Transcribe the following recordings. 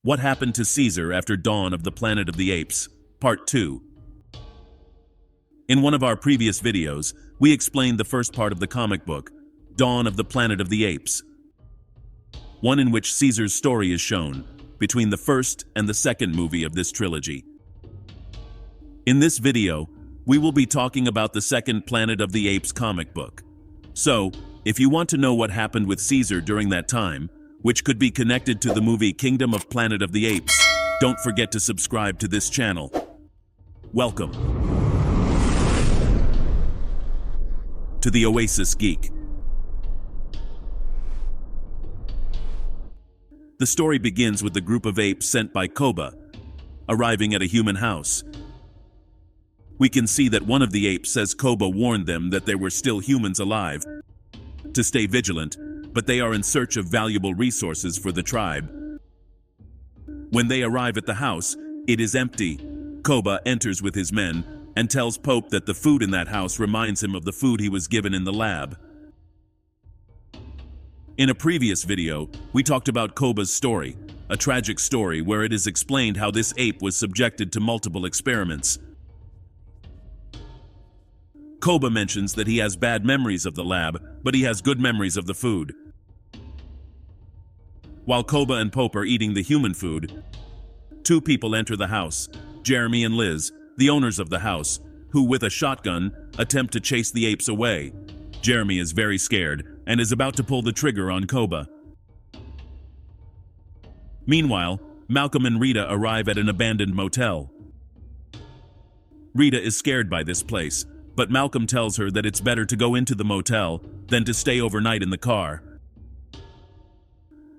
What happened to Caesar after Dawn of the Planet of the Apes? Part 2. In one of our previous videos, we explained the first part of the comic book, Dawn of the Planet of the Apes, one in which Caesar's story is shown, between the first and the second movie of this trilogy. In this video, we will be talking about the second Planet of the Apes comic book. So, if you want to know what happened with Caesar during that time, which could be connected to the movie Kingdom of Planet of the Apes, don't forget to subscribe to this channel. Welcome to the Oasis Geek. The story begins with the group of apes sent by Koba arriving at a human house. We can see that one of the apes says Koba warned them that there were still humans alive, to stay vigilant, but they are in search of valuable resources for the tribe. When they arrive at the house, it is empty. Koba enters with his men and tells Pope that the food in that house reminds him of the food he was given in the lab. In a previous video, we talked about Koba's story, a tragic story where it is explained how this ape was subjected to multiple experiments. Koba mentions that he has bad memories of the lab, but he has good memories of the food. While Koba and Pope are eating the human food, two people enter the house, Jeremy and Liz, the owners of the house, who with a shotgun attempt to chase the apes away. Jeremy is very scared and is about to pull the trigger on Koba. Meanwhile, Malcolm and Rita arrive at an abandoned motel. Rita is scared by this place, but Malcolm tells her that it's better to go into the motel than to stay overnight in the car.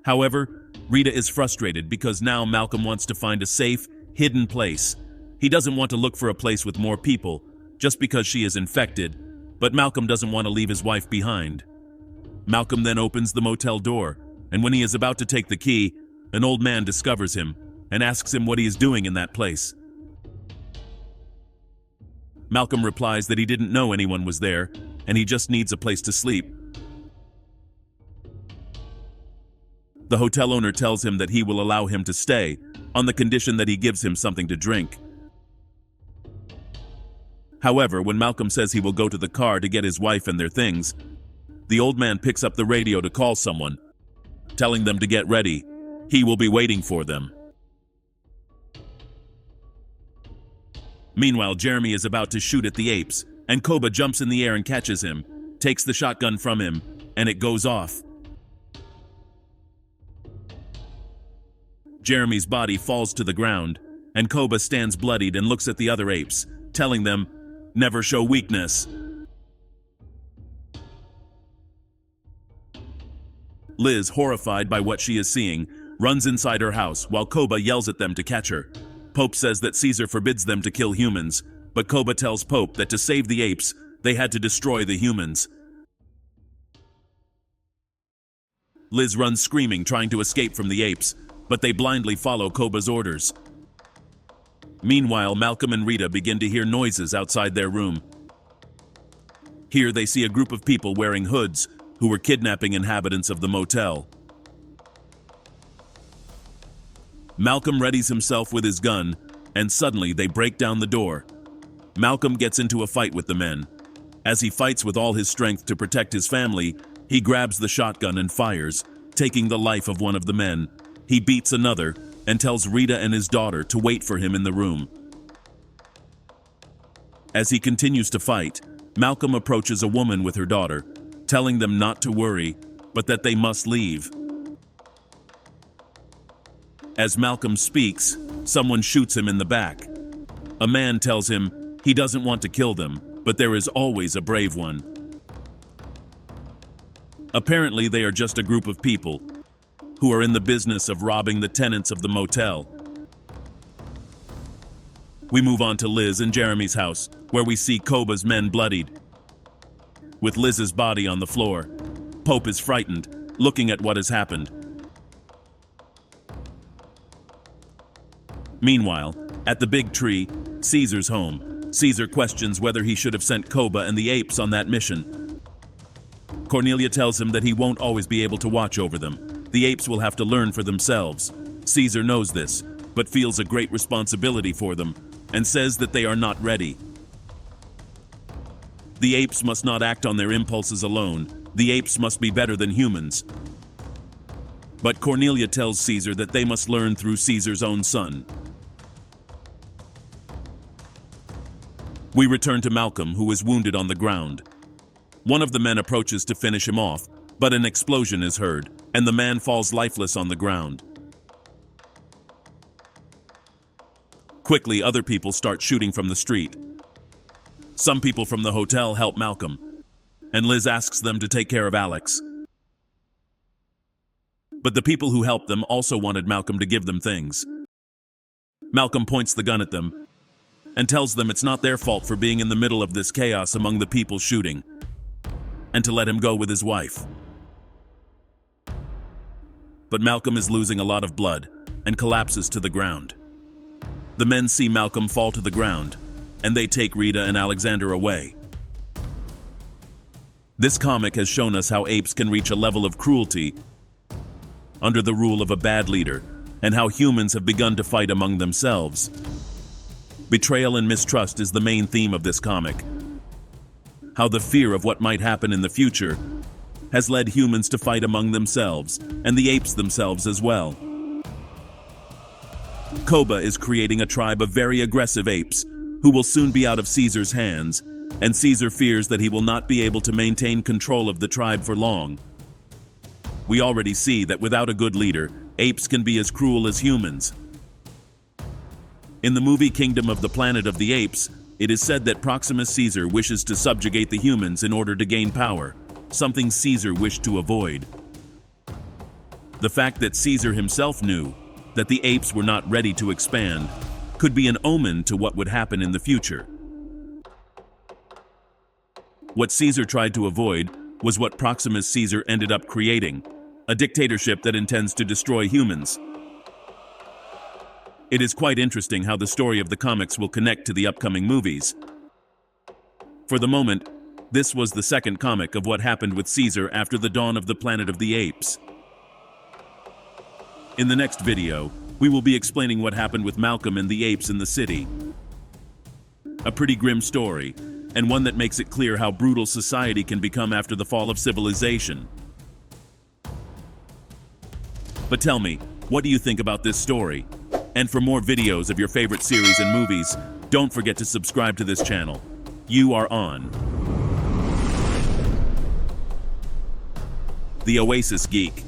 However, Rita is frustrated because now Malcolm wants to find a safe, hidden place. He doesn't want to look for a place with more people, just because she is infected, but Malcolm doesn't want to leave his wife behind. Malcolm then opens the motel door, and when he is about to take the key, an old man discovers him and asks him what he is doing in that place. Malcolm replies that he didn't know anyone was there, and he just needs a place to sleep. The hotel owner tells him that he will allow him to stay, on the condition that he gives him something to drink. However, when Malcolm says he will go to the car to get his wife and their things, the old man picks up the radio to call someone, telling them to get ready. He will be waiting for them. Meanwhile, Jeremy is about to shoot at the apes, and Koba jumps in the air and catches him, takes the shotgun from him, and it goes off. Jeremy's body falls to the ground, and Koba stands bloodied and looks at the other apes, telling them, "Never show weakness." Liz, horrified by what she is seeing, runs inside her house while Koba yells at them to catch her. Pope says that Caesar forbids them to kill humans, but Koba tells Pope that to save the apes, they had to destroy the humans. Liz runs screaming, trying to escape from the apes, but they blindly follow Koba's orders. Meanwhile, Malcolm and Rita begin to hear noises outside their room. Here they see a group of people wearing hoods who were kidnapping inhabitants of the motel. Malcolm readies himself with his gun, and suddenly they break down the door. Malcolm gets into a fight with the men. As he fights with all his strength to protect his family, he grabs the shotgun and fires, taking the life of one of the men. He beats another and tells Rita and his daughter to wait for him in the room. As he continues to fight, Malcolm approaches a woman with her daughter, telling them not to worry, but that they must leave. As Malcolm speaks, someone shoots him in the back. A man tells him he doesn't want to kill them, but there is always a brave one. Apparently, they are just a group of people who are in the business of robbing the tenants of the motel. We move on to Liz and Jeremy's house, where we see Koba's men bloodied, with Liz's body on the floor. Pope is frightened, looking at what has happened. Meanwhile, at the big tree, Caesar's home, Caesar questions whether he should have sent Koba and the apes on that mission. Cornelia tells him that he won't always be able to watch over them. The apes will have to learn for themselves. Caesar knows this, but feels a great responsibility for them and says that they are not ready. The apes must not act on their impulses alone. The apes must be better than humans. But Cornelia tells Caesar that they must learn through Caesar's own son. We return to Malcolm, who is wounded on the ground. One of the men approaches to finish him off, but an explosion is heard, and the man falls lifeless on the ground. Quickly, other people start shooting from the street. Some people from the hotel help Malcolm, and Liz asks them to take care of Alex. But the people who helped them also wanted Malcolm to give them things. Malcolm points the gun at them and tells them it's not their fault for being in the middle of this chaos among the people shooting, and to let him go with his wife. But Malcolm is losing a lot of blood and collapses to the ground. The men see Malcolm fall to the ground, and they take Rita and Alexander away. This comic has shown us how apes can reach a level of cruelty under the rule of a bad leader, and how humans have begun to fight among themselves. Betrayal and mistrust is the main theme of this comic. How the fear of what might happen in the future has led humans to fight among themselves, and the apes themselves as well. Koba is creating a tribe of very aggressive apes who will soon be out of Caesar's hands, and Caesar fears that he will not be able to maintain control of the tribe for long. We already see that without a good leader, apes can be as cruel as humans. In the movie Kingdom of the Planet of the Apes, it is said that Proximus Caesar wishes to subjugate the humans in order to gain power, something Caesar wished to avoid. The fact that Caesar himself knew that the apes were not ready to expand could be an omen to what would happen in the future. What Caesar tried to avoid was what Proximus Caesar ended up creating, a dictatorship that intends to destroy humans. It is quite interesting how the story of the comics will connect to the upcoming movies. For the moment, this was the second comic of what happened with Caesar after the dawn of the Planet of the Apes. In the next video, we will be explaining what happened with Malcolm and the apes in the city. A pretty grim story, and one that makes it clear how brutal society can become after the fall of civilization. But tell me, what do you think about this story? And for more videos of your favorite series and movies, don't forget to subscribe to this channel. You are on The Oasis Geek.